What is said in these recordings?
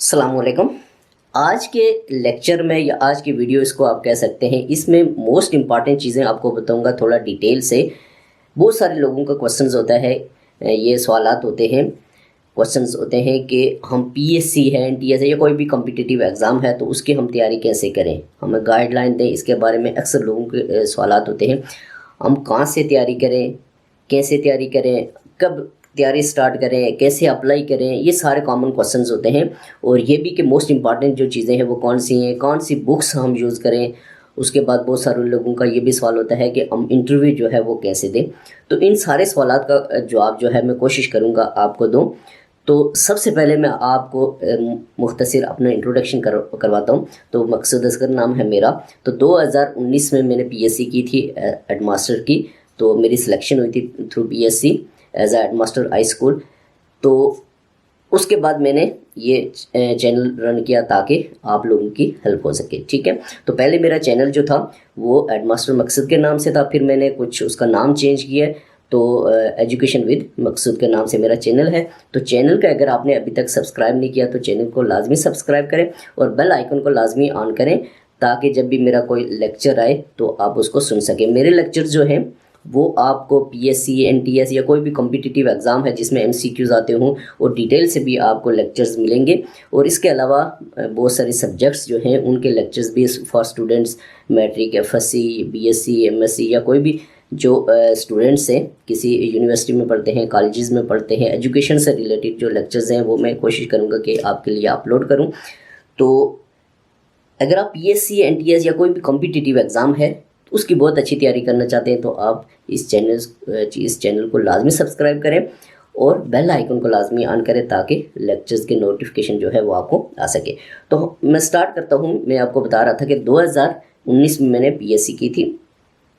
السلام علیکم۔ آج کے لیکچر میں یا آج کی ویڈیو اس کو آپ کہہ سکتے ہیں، اس میں موسٹ امپارٹنٹ چیزیں آپ کو بتاؤں گا تھوڑا ڈیٹیل سے۔ بہت سارے لوگوں کا کوسچنز ہوتا ہے، یہ سوالات ہوتے ہیں، کوسچنز ہوتے ہیں کہ ہم پی ایس سی ہے، این ٹی ایس ہے یا کوئی بھی کمپٹیٹیو ایگزام ہے تو اس کی ہم تیاری کیسے کریں، ہمیں گائیڈ لائن دیں۔ اس کے بارے میں اکثر لوگوں کے سوالات ہوتے ہیں، ہم کہاں سے تیاری کریں، کیسے تیاری کریں، کب تیاری سٹارٹ کریں، کیسے اپلائی کریں، یہ سارے کامن کوسچنز ہوتے ہیں۔ اور یہ بھی کہ موسٹ امپارٹنٹ جو چیزیں ہیں وہ کون سی ہیں، کون سی بکس ہم یوز کریں۔ اس کے بعد بہت سارے لوگوں کا یہ بھی سوال ہوتا ہے کہ ہم انٹرویو جو ہے وہ کیسے دیں۔ تو ان سارے سوالات کا جواب جو ہے میں کوشش کروں گا آپ کو دوں۔ تو سب سے پہلے میں آپ کو مختصر اپنا انٹروڈکشن کرواتا ہوں۔ تو مقصود اصغر نام ہے میرا۔ تو 2019 میں نے پی ایس سی کی تھی، ہیڈ ماسٹر کی۔ تو میری سلیکشن ہوئی تھی through P S C as a headmaster high school. تو اس کے بعد میں نے یہ چینل رن کیا تاکہ آپ لوگوں کی ہیلپ ہو سکے، ٹھیک ہے۔ تو پہلے میرا چینل جو تھا وہ ہیڈ ماسٹر مقصد کے نام سے تھا، پھر میں نے کچھ اس کا نام چینج کیا، تو ایجوکیشن ود مقصود کے نام سے میرا چینل ہے۔ تو چینل کا اگر آپ نے ابھی تک سبسکرائب نہیں کیا تو چینل کو لازمی سبسکرائب کریں اور بیل آئیکن کو لازمی آن کریں تاکہ جب بھی میرا کوئی لیکچر آئے تو آپ اس کو سن سکیں۔ میرے لیکچر جو ہیں وہ آپ کو P S C, N T S یا کوئی بھی کمپٹیٹیو ایگزام ہے جس میں ایم سی کیوز آتے ہوں اور ڈیٹیل سے بھی آپ کو لیکچرز ملیں گے۔ اور اس کے علاوہ بہت سارے سبجیکٹس جو ہیں ان کے لیکچرز بھی for students, matric, F S C, B S C, M S C یا کوئی بھی جو اسٹوڈنٹس ہیں کسی یونیورسٹی میں پڑھتے ہیں، کالجز میں پڑھتے ہیں، ایجوکیشن سے ریلیٹڈ جو لیکچرز ہیں وہ میں کوشش کروں گا کہ آپ کے لیے اپلوڈ کروں۔ تو اگر آپ P S C, N T S یا کوئی بھی کمپٹیٹیو ایگزام ہے اس کی بہت اچھی تیاری کرنا چاہتے ہیں تو آپ اس چینل کو لازمی سبسکرائب کریں اور بیل آئیکن کو لازمی آن کریں تاکہ لیکچرز کے نوٹیفیکیشن جو ہے وہ آپ کو آ سکے۔ تو میں سٹارٹ کرتا ہوں۔ میں آپ کو بتا رہا تھا کہ 2019 میں نے پی ایس سی کی تھی،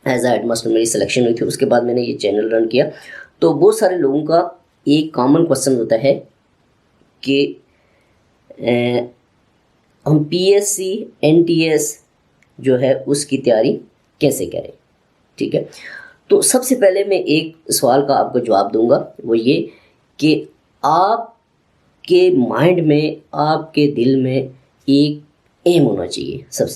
ایز اے ہیڈ ماسٹر میری سلیکشن ہوئی تھی۔ اس کے بعد میں نے یہ چینل رن کیا۔ تو بہت سارے لوگوں کا ایک کامن کوسچن ہوتا ہے کہ ہم P S C, N T S جو ہے اس کی تیاری کیسے کریں، ٹھیک ہے۔ تو سب سے پہلے میں ایک سوال کا آپ کو جواب دوں گا، وہ یہ کہ آپ کے مائنڈ میں، آپ کے دل میں ایک ایم ہونا چاہیے۔ سب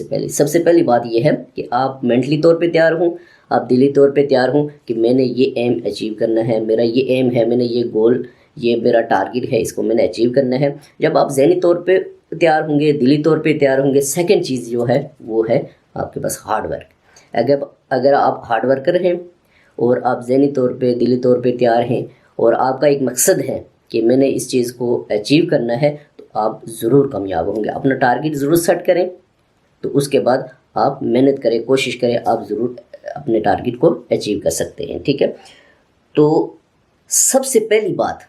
سے پہلی بات یہ ہے کہ آپ مینٹلی طور پہ تیار ہوں، آپ دلی طور پہ تیار ہوں کہ میں نے یہ ایم اچیو کرنا ہے، میرا یہ ایم ہے، میں نے یہ گول، یہ میرا ٹارگٹ ہے، اس کو میں نے اچیو کرنا ہے۔ جب آپ ذہنی طور پہ تیار ہوں گے، دلی طور پہ تیار ہوں گے، سیکنڈ چیز جو ہے وہ ہے آپ کے پاس ہارڈ ورک۔ اگر آپ ہارڈ ورکر ہیں اور آپ ذہنی طور پہ، دلی طور پہ تیار ہیں اور آپ کا ایک مقصد ہے کہ میں نے اس چیز کو اچیو کرنا ہے تو آپ ضرور کامیاب ہوں گے۔ اپنا ٹارگٹ ضرور سیٹ کریں، تو اس کے بعد آپ محنت کریں، کوشش کریں، آپ ضرور اپنے ٹارگٹ کو اچیو کر سکتے ہیں، ٹھیک ہے۔ تو سب سے پہلی بات،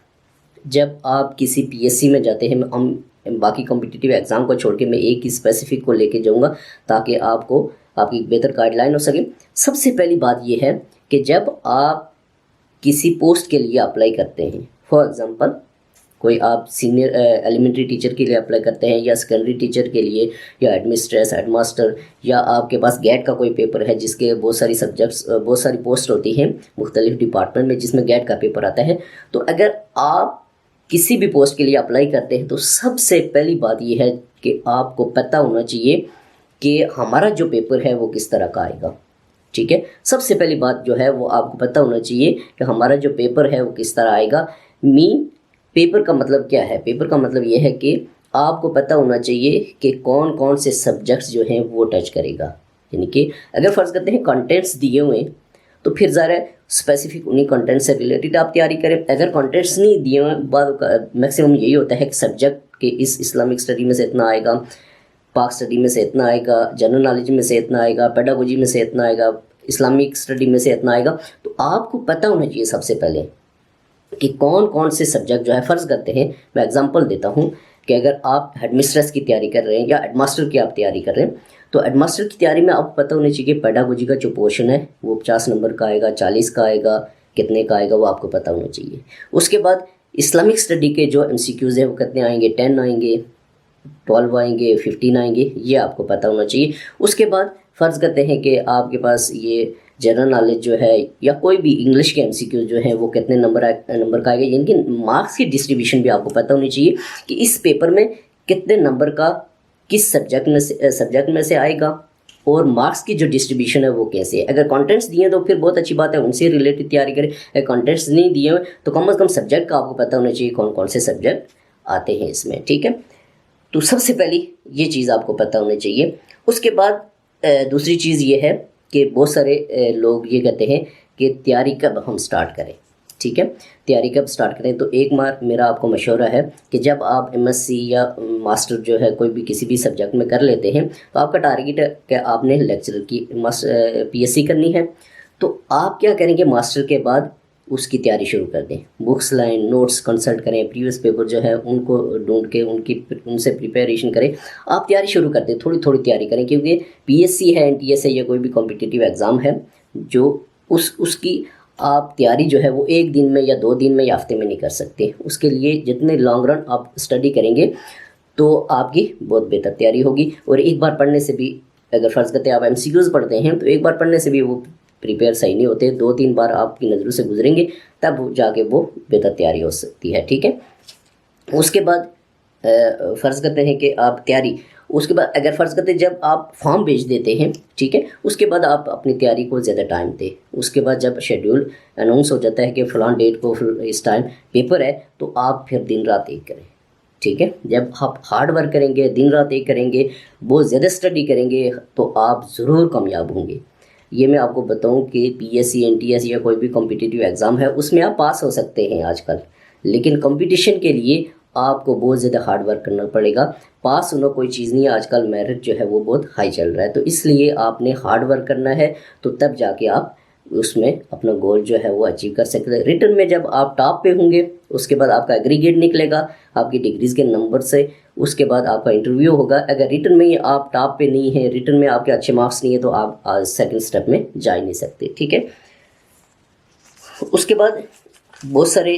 جب آپ کسی پی ایس سی میں جاتے ہیں، ہم باقی کمپٹیٹیو ایگزام کو چھوڑ کے میں ایک ہی اسپیسیفک کو لے کے جاؤں گا تاکہ آپ کی بہتر گائیڈ لائن ہو سکے۔ سب سے پہلی بات یہ ہے کہ جب آپ کسی پوسٹ کے لیے اپلائی کرتے ہیں، فار ایگزامپل کوئی آپ سینئر ایلیمنٹری ٹیچر کے لیے اپلائی کرتے ہیں یا سیکنڈری ٹیچر کے لیے یا ایڈمنسٹریس، ہیڈ ماسٹر، یا آپ کے پاس گیٹ کا کوئی پیپر ہے جس کے بہت ساری سبجیکٹس، بہت ساری پوسٹ ہوتی ہیں مختلف ڈپارٹمنٹ میں جس میں گیٹ کا پیپر آتا ہے۔ تو اگر آپ کسی بھی پوسٹ کے لیے اپلائی کرتے ہیں تو سب سے پہلی بات یہ ہے کہ آپ کو پتہ ہونا چاہیے کہ ہمارا جو پیپر ہے وہ کس طرح کا آئے گا، ٹھیک ہے۔ سب سے پہلی بات جو ہے وہ آپ کو پتہ ہونا چاہیے کہ ہمارا جو پیپر ہے وہ کس طرح آئے گا۔ پیپر کا مطلب کیا ہے؟ پیپر کا مطلب یہ ہے کہ آپ کو پتہ ہونا چاہیے کہ کون کون سے سبجیکٹس جو ہیں وہ ٹچ کرے گا۔ یعنی کہ اگر فرض کرتے ہیں کنٹینٹس دیے ہوئے ہیں تو پھر ظاہر ہے اسپیسیفک انہیں کنٹینٹ سے ریلیٹڈ آپ تیاری کریں۔ اگر کنٹینٹس نہیں دیے ہوئے، بعد میکسیمم یہی ہوتا ہے کہ سبجیکٹ کے اس اسلامک اسٹڈی میں سے اتنا آئے گا، پاک اسٹڈی میں سے اتنا آئے گا، جنرل نالج میں سے اتنا آئے گا، پیڈاگوجی میں سے اتنا آئے گا، اسلامک اسٹڈی میں سے اتنا آئے گا۔ تو آپ کو پتہ ہونا چاہیے سب سے پہلے کہ کون کون سے سبجیکٹ جو ہے، فرض کرتے ہیں میں اگزامپل دیتا ہوں کہ اگر آپ ہیڈ مسٹریس کی تیاری کر رہے ہیں یا ہیڈ ماسٹر کی آپ تیاری کر رہے ہیں تو ہیڈ ماسٹر کی تیاری میں آپ کو پتہ ہونا چاہیے کہ پیڈاگوجی کا جو پورشن ہے وہ 50 نمبر کا آئے گا، 40 کا آئے گا، کتنے کا آئے گا وہ آپ کو پتہ ہونا چاہیے۔ اس کے بعد اسلامک اسٹڈی کے جو ایم سی کیوز ہیں وہ کتنے آئیں گے، 10 آئیں گے، 12 آئیں گے، 15 آئیں گے، یہ آپ کو پتہ ہونا چاہیے۔ اس کے بعد فرض کرتے ہیں کہ آپ کے پاس یہ جنرل نالج جو ہے یا کوئی بھی انگلش کے ایم سی کیو جو ہیں وہ کتنے نمبر کا آئے گا، یعنی کہ مارکس کی ڈسٹریبیوشن بھی آپ کو پتہ ہونی چاہیے کہ اس پیپر میں कितने नंबर का किस सब्जेक्ट में से आएगा, और मार्क्स की जो डिस्ट्रीब्यूशन है वो कैसे है। अगर कंटेंट्स दिए तो फिर बहुत अच्छी बात है, उनसे रिलेटेड तैयारी करें। अगर कंटेंट्स नहीं दिए हुए तो कम से कम सब्जेक्ट का आपको पता होना चाहिए कौन कौन से सब्जेक्ट आते हैं इसमें, ठीक है। तो सबसे पहली ये चीज़ आपको पता होनी चाहिए। उसके बाद दूसरी चीज़ ये है कि बहुत सारे लोग ये कहते हैं कि तैयारी कब हम स्टार्ट करें, ठीक है, तैयारी कब स्टार्ट करें। तो एक बार मेरा आपको मशवरा है कि जब आप एमएससी या मास्टर जो है कोई भी किसी भी सब्जेक्ट में कर लेते हैं तो आपका टारगेट है कि आपने लेक्चरर की पीएससी करनी है। तो आप क्या करेंगे, मास्टर के बाद उसकी तैयारी शुरू कर दें, बुक्स लाएं, नोट्स कंसल्ट करें, प्रीवियस पेपर जो है उनको ढूंढ के उनसे प्रिपरेशन करें, आप तैयारी शुरू कर दें, थोड़ी थोड़ी तैयारी करें। क्योंकि पीएससी है, एनटीएस है, या कोई भी कॉम्पिटिटिव एग्ज़ाम है, जो उसकी आप तैयारी जो है वो एक दिन में या 2 दिन में या हफ्ते में नहीं कर सकते। उसके लिए जितने लॉन्ग रन आप स्टडी करेंगे तो आपकी बहुत बेहतर तैयारी होगी। और एक बार पढ़ने से भी, अगर फ़र्ज़ करते हैं आप एमसीक्यूज़ पढ़ते हैं, तो एक बार पढ़ने से भी वो प्रिपेयर सही नहीं होते, 2-3 बार आपकी नज़रों से गुजरेंगे तब जाके वो बेहतर तैयारी हो सकती है, ठीक है। उसके बाद फ़र्ज़ करते हैं कि आप तैयारी, उसके बाद अगर फ़र्ज़ करते हैं जब आप फॉर्म भेज देते हैं, ठीक है, उसके बाद आप अपनी तैयारी को ज़्यादा टाइम दें। उसके बाद जब शेड्यूल अनाउंस हो जाता है कि फ़लाँ डेट को इस टाइम पेपर है, तो आप फिर दिन रात एक करें, ठीक है। जब आप हार्ड वर्क करेंगे, दिन रात एक करेंगे, बहुत ज़्यादा स्टडी करेंगे, तो आप ज़रूर कामयाब होंगे। ये मैं आपको बताऊं कि पीएससी, एनटीएस या कोई भी कॉम्पिटिटिव एग्ज़ाम है उसमें आप पास हो सकते हैं आजकल, लेकिन कंपटीशन के लिए आपको बहुत ज़्यादा हार्ड वर्क करना पड़ेगा। पास होना कोई चीज़ नहीं है, आजकल मेरिट जो है वो बहुत हाई चल रहा है, तो इसलिए आपने हार्ड वर्क करना है, तो तब जाके आप उसमें अपना गोल जो है वो अचीव कर सकते हैं। रिटर्न में जब आप टॉप पे होंगे, उसके बाद आपका एग्रीगेट निकलेगा आपकी डिग्रीज़ के नंबर से, उसके बाद आपका इंटरव्यू होगा। अगर रिटर्न में आप टॉप पे नहीं है, रिटर्न में आपके अच्छे मार्क्स नहीं है, तो आप सेकंड स्टेप में जा ही नहीं सकते, ठीक है। उसके बाद बहुत सारे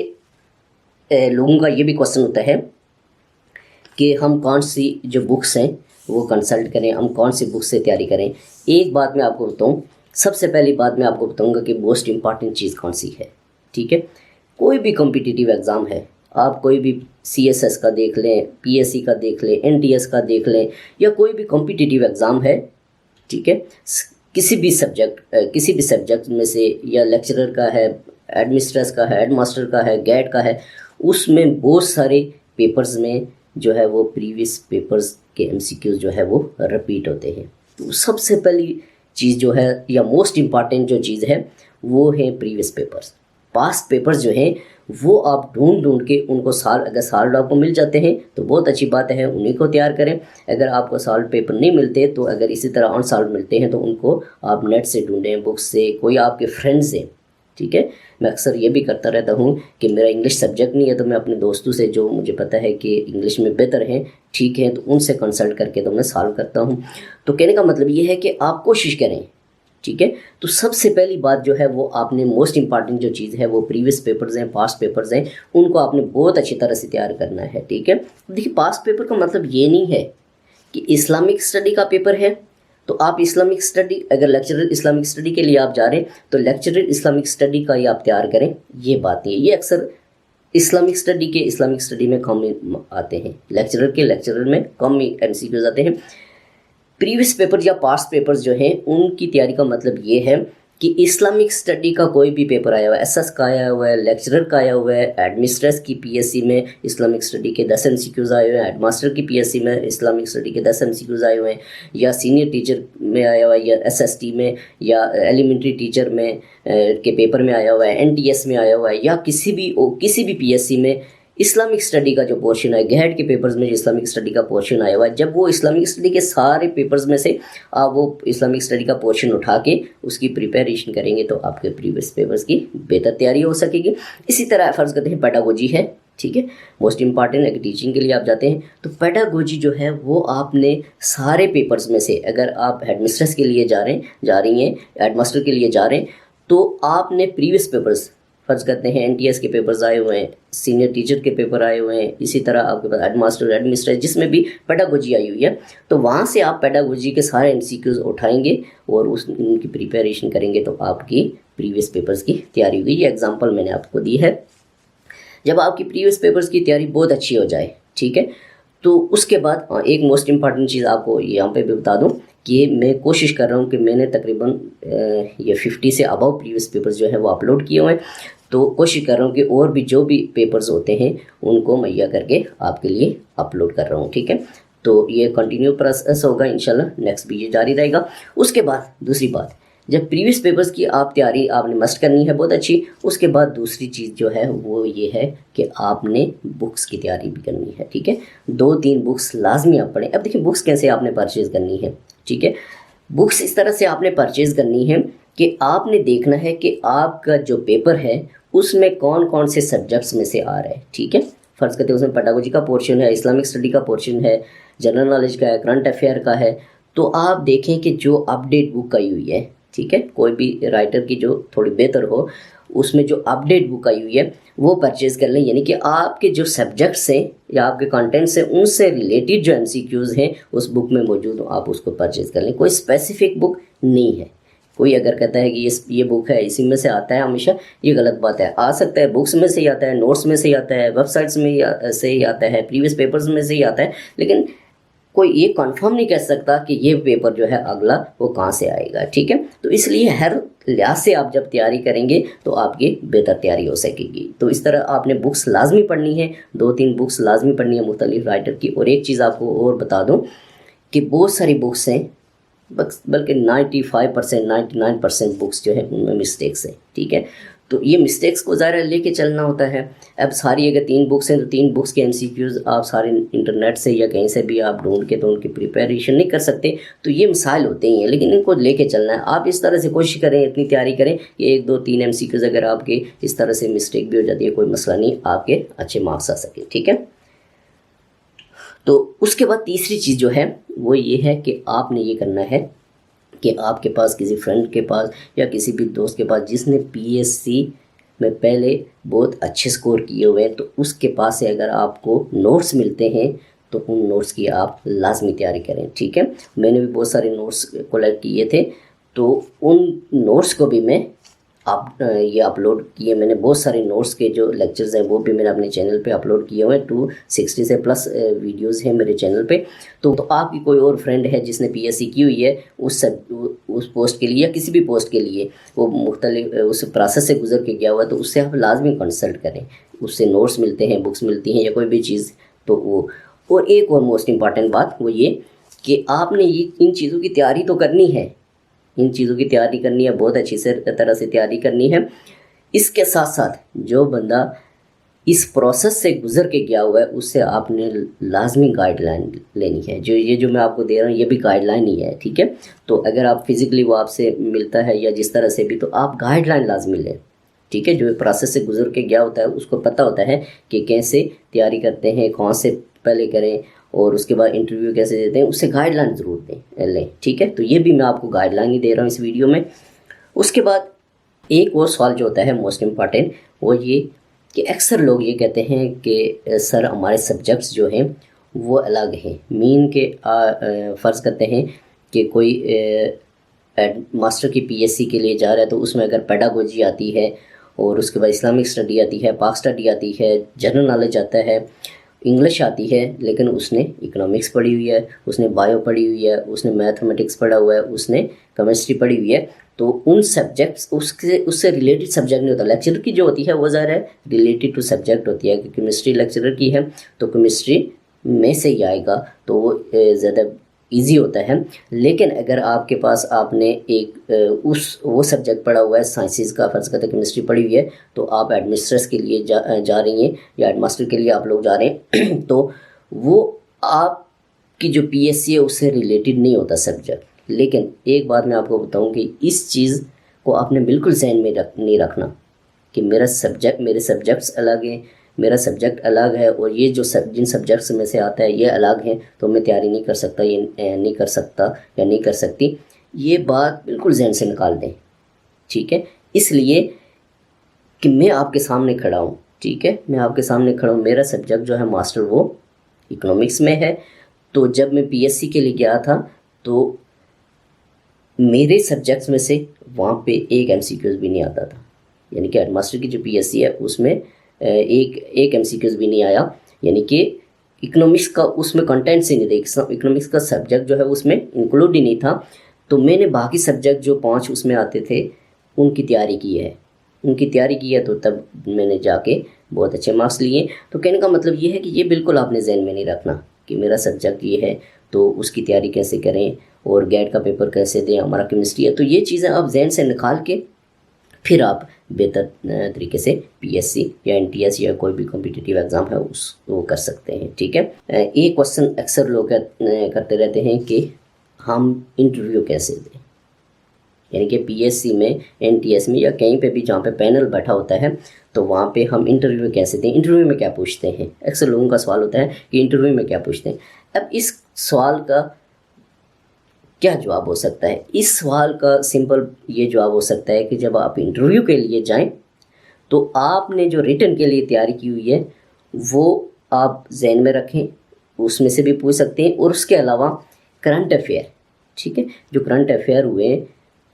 लोगों का ये भी क्वेश्चन होता है कि हम कौन सी जो बुक्स हैं वो कंसल्ट करें, हम कौन सी बुक से तैयारी करें। एक बात मैं आपको बताऊँ, सबसे पहली बात मैं आपको बताऊंगा कि मोस्ट इम्पॉर्टेंट चीज़ कौन सी है, ठीक है। कोई भी कॉम्पिटिटिव एग्ज़ाम है, आप कोई भी सीएसएस का देख लें, पीएससी का देख लें, एनटीएस का देख लें, या कोई भी कॉम्पिटिटिव एग्ज़ाम है, ठीक है, किसी भी सब्जेक्ट में से, या लेक्चरर का है, एडमिनिस्ट्रेस का है, हेडमास्टर का है, गैट का है, उसमें बहुत सारे पेपर्स में जो है वो प्रीवियस पेपर्स के एमसीक्यूज जो है वो रिपीट होते हैं। तो सबसे पहली चीज़ जो है, या मोस्ट इम्पॉर्टेंट जो चीज़ है, वो है प्रीवियस पेपर्स। पास्ट पेपर्स जो हैं वो आप ढूंढ के उनको अगर सॉल्व आपको मिल जाते हैं तो बहुत अच्छी बात है, उन्हीं को तैयार करें। अगर आपको सॉल्व पेपर नहीं मिलते, तो अगर इसी तरह अनसॉल्व मिलते हैं तो उनको आप नेट से ढूंढें, बुक्स से, कोई आपके फ्रेंड्स से, ठीक है। मैं अक्सर ये भी करता रहता हूँ कि मेरा इंग्लिश सब्जेक्ट नहीं है, तो मैं अपने दोस्तों से जो मुझे पता है कि इंग्लिश में बेहतर हैं, ठीक है, तो उनसे कंसल्ट करके तो मैं सॉल्व करता हूँ। तो कहने का मतलब ये है कि आप कोशिश करें, ठीक है। तो सबसे पहली बात जो है वो आपने मोस्ट इम्पॉर्टेंट जो चीज़ है वो प्रीवियस पेपर्स हैं, पास्ट पेपर्स हैं, उनको आपने बहुत अच्छी तरह से तैयार करना है, ठीक है। देखिए, पास्ट पेपर का मतलब ये नहीं है कि इस्लामिक स्टडी का पेपर है तो आप इस्लामिक स्टडी, अगर लेक्चरर इस्लामिक स्टडी के लिए आप जा रहे हैं तो लेक्चरर इस्लामिक स्टडी का ही आप तैयार करें, ये बात नहीं है। ये अक्सर इस्लामिक स्टडी में कम आते हैं, लेक्चरर में कम एमसीक्यूज आते हैं। प्रीवियस पेपर या पास्ट पेपर्स जो हैं उनकी तैयारी का मतलब ये है कि इस्लामिक स्टडी का कोई भी पेपर आया हुआ है, एसएस का आया हुआ है, लेक्चरर का आया हुआ है, एडमिनिस्ट्रेस की पीएससी में इस्लामिक स्टडी के 10 एमसीक्यूज आए हुए हैं, हेडमास्टर की पीएससी में इस्लामिक स्टडी के 10 एमसीक्यूज आए हुए हैं, या सीनियर टीचर में आया हुआ है, या एसएसटी में, या एलिमेंट्री टीचर में के पेपर में आया हुआ है, एनटीएस में आया हुआ है, या किसी भी पीएससी में इस्लामिक स्टडी का जो पोर्शन है, गैट के पेपर्स में जो इस्लामिक स्टडी का पोर्शन आया हुआ है, जब वो इस्लामिक स्टडी के सारे पेपर्स में से आप वो इस्लामिक स्टडी का पोर्शन उठा के उसकी प्रिपरेशन करेंगे तो आपके प्रीवियस पेपर्स की बेहतर तैयारी हो सकेगी। इसी तरह फ़र्ज़ करते हैं पेडागोजी है, ठीक है, मोस्ट इम्पॉर्टेंट है कि टीचिंग के लिए आप जाते हैं तो पेडागोजी जो है वो आपने सारे पेपर्स में से, अगर आप हेडमिस्ट्रेस के लिए जा रही हैं, हेडमास्टर के लिए जा रहे हैं, तो आपने प्रीवियस पेपर्स, फर्ज करते हैं एनटीएस के पेपर्स आए हुए हैं, सीनियर टीचर के पेपर आए हुए हैं, इसी तरह आपके पास हेडमास्टर, एडमिनिस्ट्रेटर, जिसमें भी पेडागोजी आई हुई है, तो वहाँ से आप पेडागोजी के सारे एमसीक्यूज उठाएंगे और उनकी प्रिपरेशन करेंगे तो आपकी प्रीवियस पेपर्स की तैयारी हुई। ये एग्जांपल मैंने आपको दी है। जब आपकी प्रीवियस पेपर्स की तैयारी बहुत अच्छी हो जाए, ठीक है, تو اس کے بعد ایک موسٹ امپارٹنٹ چیز آپ کو یہاں پہ بھی بتا دوں کہ میں کوشش کر رہا ہوں کہ میں نے تقریباً یہ 50 سے اباؤ پریویس پیپرز جو ہیں وہ اپلوڈ کیے ہوئے ہیں، تو کوشش کر رہا ہوں کہ اور بھی جو بھی پیپرز ہوتے ہیں ان کو مہیا کر کے آپ کے لیے اپلوڈ کر رہا ہوں، ٹھیک ہے. تو یہ کنٹینیو پروسیس ہوگا انشاءاللہ، نیکسٹ بھی یہ جاری رہے گا. اس کے بعد دوسری بات، جب پریویس پیپرز کی آپ تیاری آپ نے مسٹ کرنی ہے بہت اچھی، اس کے بعد دوسری چیز جو ہے وہ یہ ہے کہ آپ نے بکس کی تیاری بھی کرنی ہے، ٹھیک ہے. 2-3 بکس لازمی آپ پڑھیں. اب دیکھیں بکس کیسے آپ نے پرچیز کرنی ہے، ٹھیک ہے. بکس اس طرح سے آپ نے پرچیز کرنی ہے کہ آپ نے دیکھنا ہے کہ آپ کا جو پیپر ہے اس میں کون کون سے سبجیکٹس میں سے آ رہا ہے، ٹھیک ہے. فرض کرتے ہیں اس میں پیڈاگوجی کا پورشن ہے، اسلامک اسٹڈی کا پورشن ہے، جنرل نالج کا ہے، کرنٹ افیئر کا ہے. تو آپ دیکھیں کہ جو اپ ڈیٹ بک آئی ہوئی ہے، ٹھیک ہے، کوئی بھی رائٹر کی جو تھوڑی بہتر ہو اس میں جو اپ ڈیٹ بک آئی ہوئی ہے وہ پرچیز کر لیں. یعنی کہ آپ کے جو سبجیکٹس ہیں یا آپ کے کانٹینٹس ہیں ان سے ریلیٹڈ جو MCQs ہیں اس بک میں موجود ہوں، آپ اس کو پرچیز کر لیں. کوئی اسپیسیفک بک نہیں ہے. کوئی اگر کہتا ہے کہ یہ بک ہے اسی میں سے آتا ہے ہمیشہ، یہ غلط بات ہے. آ سکتا ہے بکس میں سے ہی آتا ہے، نوٹس میں سے ہی آتا ہے، ویب سائٹس میں سے ہی آتا ہے، پریویس پیپرز میں سے ہی آتا ہے، لیکن کوئی یہ کنفرم نہیں کہہ سکتا کہ یہ پیپر جو ہے اگلا وہ کہاں سے آئے گا، ٹھیک ہے. تو اس لیے ہر لحاظ سے آپ جب تیاری کریں گے تو آپ کی بہتر تیاری ہو سکے گی. تو اس طرح آپ نے بکس لازمی پڑھنی ہے، 2-3 بکس لازمی پڑھنی ہے مختلف رائٹر کی. اور ایک چیز آپ کو اور بتا دوں کہ بہت ساری بکس ہیں، بلکہ 95% 99% بکس جو ہے ان میں مسٹیکس ہیں، ٹھیک ہے. تو یہ مسٹیکس کو ظاہر لے کے چلنا ہوتا ہے. اب ساری اگر 3 بکس ہیں تو 3 بکس کے MCQs آپ سارے انٹرنیٹ سے یا کہیں سے بھی آپ ڈھونڈ کے تو ان کی پریپریشن نہیں کر سکتے. تو یہ مسائل ہوتے ہی ہیں، لیکن ان کو لے کے چلنا ہے. آپ اس طرح سے کوشش کریں، اتنی تیاری کریں کہ 1-2-3 MCQs اگر آپ کے اس طرح سے مسٹیک بھی ہو جاتی ہے کوئی مسئلہ نہیں، آپ کے اچھے مارکس آ سکے، ٹھیک ہے. تو اس کے بعد تیسری چیز جو ہے وہ یہ ہے کہ آپ نے یہ کرنا ہے کہ آپ کے پاس کسی فرینڈ کے پاس یا کسی بھی دوست کے پاس جس نے PSC میں پہلے بہت اچھے سکور کیے ہوئے ہیں، تو اس کے پاس سے اگر آپ کو نوٹس ملتے ہیں تو ان نوٹس کی آپ لازمی تیاری کریں، ٹھیک ہے. میں نے بھی بہت سارے نوٹس کلیکٹ کیے تھے، تو ان نوٹس کو بھی میں یہ اپلوڈ کیے. میں نے بہت سارے نوٹس کے جو لیکچرز ہیں وہ بھی میں نے اپنے چینل پہ اپلوڈ کیے ہوئے ہیں. 260 سے پلس ویڈیوز ہیں میرے چینل پہ. تو آپ کی کوئی اور فرینڈ ہے جس نے PSC کی ہوئی ہے اس پوسٹ کے لیے یا کسی بھی پوسٹ کے لیے وہ مختلف اس پروسیس سے گزر کے گیا ہوا ہے، تو اس سے آپ لازمی کنسلٹ کریں. اس سے نوٹس ملتے ہیں، بکس ملتی ہیں یا کوئی بھی چیز. تو وہ اور ایک اور موسٹ امپارٹنٹ بات وہ یہ کہ آپ نے ان چیزوں کی تیاری تو کرنی ہے، ان چیزوں کی تیاری کرنی ہے، بہت اچھی طرح سے تیاری کرنی ہے. اس کے ساتھ ساتھ جو بندہ اس پروسیس سے گزر کے گیا ہوا ہے اس سے آپ نے لازمی گائیڈ لائن لینی ہے. جو میں آپ کو دے رہا ہوں یہ بھی گائیڈ لائن ہی ہے، ٹھیک ہے. تو اگر آپ فزیکلی وہ آپ سے ملتا ہے یا جس طرح سے بھی، تو آپ گائیڈ لائن لازمی لیں، ٹھیک ہے. جو پروسیس سے گزر کے گیا ہوتا ہے اس کو پتہ ہوتا ہے کہ کیسے تیاری کرتے ہیں، کون سے پہلے کریں اور اس کے بعد انٹرویو کیسے دیتے ہیں، اس سے گائیڈ لائن ضرور لیں، ٹھیک ہے. تو یہ بھی میں آپ کو گائیڈ لائن ہی دے رہا ہوں اس ویڈیو میں. اس کے بعد ایک اور سوال جو ہوتا ہے موسٹ امپارٹنٹ وہ یہ کہ اکثر لوگ یہ کہتے ہیں کہ سر ہمارے سبجیکٹس جو ہیں وہ الگ ہیں. مین کے فرض کرتے ہیں کہ کوئی ماسٹر کی PSC کے لیے جا رہا ہے تو اس میں اگر پیڈاگوجی آتی ہے اور اس کے بعد اسلامک اسٹڈی آتی ہے، پاک اسٹڈی آتی ہے، جنرل نالج آتا ہے، انگلش آتی ہے، لیکن اس نے اکنامکس پڑھی ہوئی ہے، اس نے بایو پڑھی ہوئی ہے، اس نے میتھمیٹکس پڑھا ہوا ہے، اس نے کیمسٹری پڑھی ہوئی ہے، تو ان سبجیکٹس اس سے ریلیٹڈ سبجیکٹ نہیں ہوتا. لیکچرر کی جو ہوتی ہے وہ ظاہر ہے ریلیٹڈ ٹو سبجیکٹ ہوتی ہے. کہ کیمسٹری لیکچرر کی ہے تو کیمسٹری میں سے ہی آئے گا، تو وہ زیادہ ایزی ہوتا ہے. لیکن اگر آپ کے پاس آپ نے ایک وہ سبجیکٹ پڑھا ہوا ہے سائنسز کا، فرض کرتے کیمسٹری پڑھی ہوئی ہے، تو آپ ایڈمنسٹریٹرس کے لیے جا رہی ہیں یا ایڈ ماسٹر کے لیے آپ لوگ جا رہے ہیں تو وہ آپ کی جو PSC ہے اس سے ریلیٹڈ نہیں ہوتا سبجیکٹ. لیکن ایک بات میں آپ کو بتاؤں کہ اس چیز کو آپ نے بالکل ذہن میں نہیں رکھنا کہ میرے سبجیکٹس الگ ہیں، میرا سبجیکٹ الگ ہے، اور یہ جو جن سبجیکٹس میں سے آتا ہے یہ الگ ہیں، تو میں تیاری نہیں کر سکتا، یہ نہیں کر سکتا یا نہیں کر سکتی. یہ بات بالکل ذہن سے نکال دیں، ٹھیک ہے. اس لیے کہ میں آپ کے سامنے کھڑا ہوں، ٹھیک ہے، میں آپ کے سامنے کھڑا ہوں. میرا سبجیکٹ جو ہے ماسٹر وہ اکنامکس میں ہے. تو جب میں PSC کے لیے گیا تھا تو میرے سبجیکٹس میں سے وہاں پہ ایک MCQs بھی نہیں آتا تھا. یعنی کہ ہیڈ ماسٹر کی جو PSC ہے اس میں ایک MCQs بھی نہیں آیا. یعنی کہ इकोनॉमिक्स का उसमें कंटेंट से नहीं था, इकोनॉमिक्स का सब्जेक्ट जो है उसमें इंक्लूड ही नहीं था। तो मैंने बाकी सब्जेक्ट जो 5 उसमें आते थे उनकी तैयारी की है, तो तब मैंने जाके बहुत अच्छे मार्क्स लिए। तो कहने का मतलब ये है कि ये बिल्कुल आपने जहन में नहीं रखना कि मेरा सब्जेक्ट ये है तो उसकी तैयारी कैसे करें और गेट का पेपर कैसे दें, हमारा केमिस्ट्री है। तो ये चीज़ें आप जहन से निकाल के फिर आप बेहतर तरीके से पीएससी या एनटीएस या कोई भी कॉम्पिटिटिव एग्ज़ाम है उसको कर सकते हैं, ठीक है। एक क्वेश्चन अक्सर लोग करते रहते हैं कि हम इंटरव्यू कैसे दें, यानी कि पीएससी में, एनटीएस में या कहीं पे भी जहाँ पे पैनल बैठा होता है तो वहाँ पे हम इंटरव्यू कैसे दें, इंटरव्यू में क्या पूछते हैं। अक्सर लोगों का सवाल होता है कि इंटरव्यू में क्या पूछते हैं। अब इस सवाल का क्या जवाब हो सकता है? इस सवाल का सिंपल ये जवाब हो सकता है कि जब आप इंटरव्यू के लिए जाएं तो आपने जो रिटन के लिए तैयारी की हुई है वो आप जहन में रखें, उसमें से भी पूछ सकते हैं। और उसके अलावा करंट अफेयर, ठीक है, जो करंट अफेयर हुए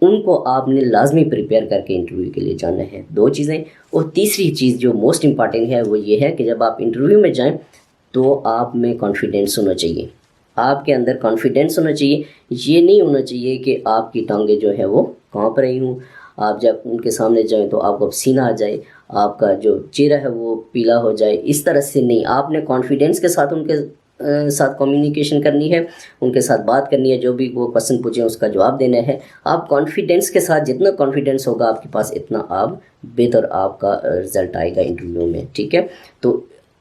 उनको आपने लाजमी प्रिपेयर करके इंटरव्यू के लिए जाना है। 2 चीज़ें। और तीसरी चीज़ जो मोस्ट इम्पॉर्टेंट है वो ये है कि जब आप इंटरव्यू में जाएं तो आप में कॉन्फिडेंस होना चाहिए, आपके अंदर कॉन्फिडेंस होना चाहिए। ये नहीं होना चाहिए कि आपकी टांगें जो है वो कांप रही हूँ, आप जब उनके सामने जाएं तो आपको पसीना आ जाए, आपका जो चेहरा है वो पीला हो जाए, इस तरह से नहीं। आपने कॉन्फिडेंस के साथ उनके साथ कम्युनिकेशन करनी है, उनके साथ बात करनी है, जो भी वो क्वेश्चन पूछे उसका जवाब देना है। आप कॉन्फिडेंस के साथ, जितना कॉन्फिडेंस होगा आपके पास इतना आप बेहतर आपका रिजल्ट आएगा इंटरव्यू में, ठीक है। तो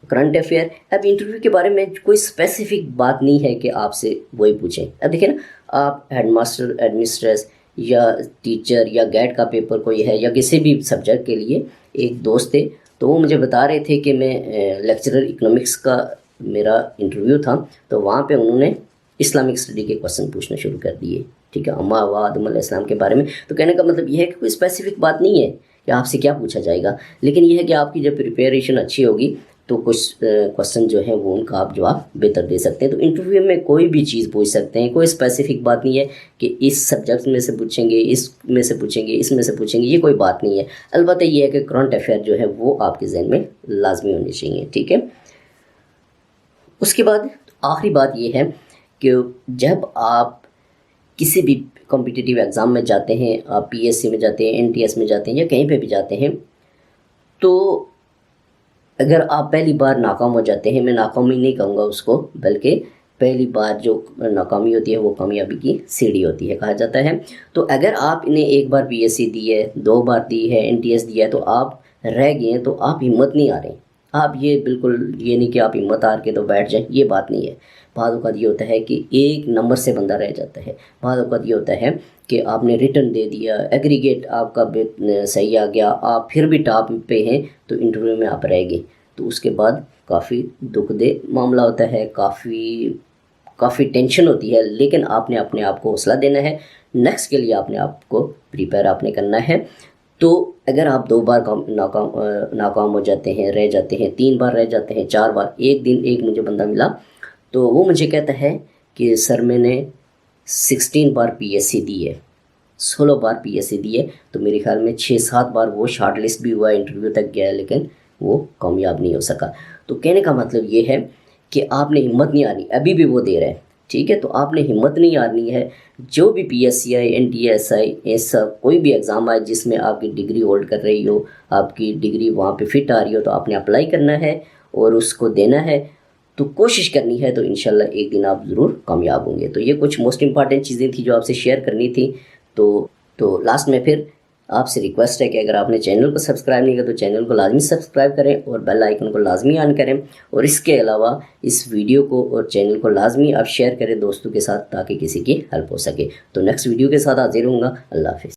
करंट अफेयर। अब इंटरव्यू के बारे में कोई स्पेसिफिक बात नहीं है कि आपसे वही पूछें। अब देखिए ना, आप हेडमास्टर, एडमिनिस्ट्रेस या टीचर या गेट का पेपर कोई है या किसी भी सब्जेक्ट के लिए, एक दोस्त थे तो वो मुझे बता रहे थे कि मैं लेक्चरर इकोनॉमिक्स का मेरा इंटरव्यू था, तो वहाँ पे उन्होंने इस्लामिक स्टडी के क्वेश्चन पूछना शुरू कर दिए, ठीक है, अम्मा व आदम अलैहिस्सलाम के बारे में। तो कहने का मतलब ये है कि कोई स्पेसिफिक बात नहीं है कि आपसे क्या पूछा जाएगा, लेकिन यह है कि आपकी जब प्रिपरेशन अच्छी होगी तो कुछ क्वेश्चन जो है वो उनका आप जवाब बेहतर दे सकते हैं। तो इंटरव्यू में कोई भी चीज़ पूछ सकते हैं, कोई स्पेसिफिक बात नहीं है कि इस सब्जेक्ट में से पूछेंगे, इसमें से पूछेंगे, इसमें से पूछेंगे, ये कोई बात नहीं है। अलबत्ता ये है कि करंट अफेयर जो है वो आपके जहन में लाजमी होनी चाहिए, ठीक है। उसके बाद आखिरी बात ये है कि जब आप किसी भी कॉम्पिटिटिव एग्ज़ाम में जाते हैं, आप पीएससी में जाते हैं, एनटीएस में जाते हैं या कहीं पे भी जाते हैं, तो अगर आप पहली बार नाकाम हो जाते हैं, मैं नाकामी नहीं कहूँगा उसको, बल्कि पहली बार जो नाकामी होती है वो कामयाबी की सीढ़ी होती है कहा जाता है। तो अगर आप इन्हें एक बार पीएससी दी है, 2 बार दी है, एनटीएस दिया है, तो आप रह गए हैं, तो आप हिम्मत नहीं आ रहे। आप ये बिल्कुल ये नहीं कि आप हिम्मत हार के तो बैठ जाएं, ये बात नहीं है। बाद औक़ात ये होता है कि एक नंबर से बंदा रह जाता है। बाद औक़ात ये होता है कि आपने रिटर्न दे दिया, एग्रीगेट आपका सही आ गया, आप फिर भी टॉप पे हैं, तो इंटरव्यू में आप रह गए, तो उसके बाद काफ़ी दुखदे मामला होता है, काफ़ी टेंशन होती है। लेकिन आपने अपने आप को हौसला देना है, नेक्स्ट के लिए आपने आपको प्रिपेयर आपने करना है। तो अगर आप 2 बार नाकाम हो जाते हैं, रह जाते हैं, 3 बार रह जाते हैं, 4 बार, एक दिन एक मुझे बंदा मिला तो वो मुझे कहता है कि सर मैंने 16 बार पीएससी दी है, 16 बार पीएससी दी है, तो मेरे ख्याल में 6-7 बार वो शॉर्ट लिस्ट भी हुआ, इंटरव्यू तक गया, लेकिन वो कामयाब नहीं हो सका। तो कहने का मतलब ये है कि आपने हिम्मत नहीं हारनी, अभी भी वो दे रहा है, ठीक है। तो आपने हिम्मत नहीं हारनी है। जो भी पीएससी आई, एनटीएस आई, ऐसा कोई भी एग्ज़ाम आए जिसमें आपकी डिग्री होल्ड कर रही हो, आपकी डिग्री वहाँ पे फिट आ रही हो, तो आपने अप्लाई करना है और उसको देना है, तो कोशिश करनी है, तो इंशाल्लाह एक दिन आप ज़रूर कामयाब होंगे। तो ये कुछ मोस्ट इंपॉर्टेंट चीज़ें थी जो आपसे शेयर करनी थी। तो लास्ट में फिर आपसे रिक्वेस्ट है कि अगर आपने चैनल को सब्सक्राइब नहीं किया तो चैनल को लाजमी सब्सक्राइब करें और बेल आइकन को लाजमी ऑन करें। और इसके अलावा इस वीडियो को और चैनल को लाजमी आप शेयर करें दोस्तों के साथ, ताकि किसी की हेल्प हो सके। तो नेक्स्ट वीडियो के साथ हाजिर होऊंगा। अल्लाह हाफिज़।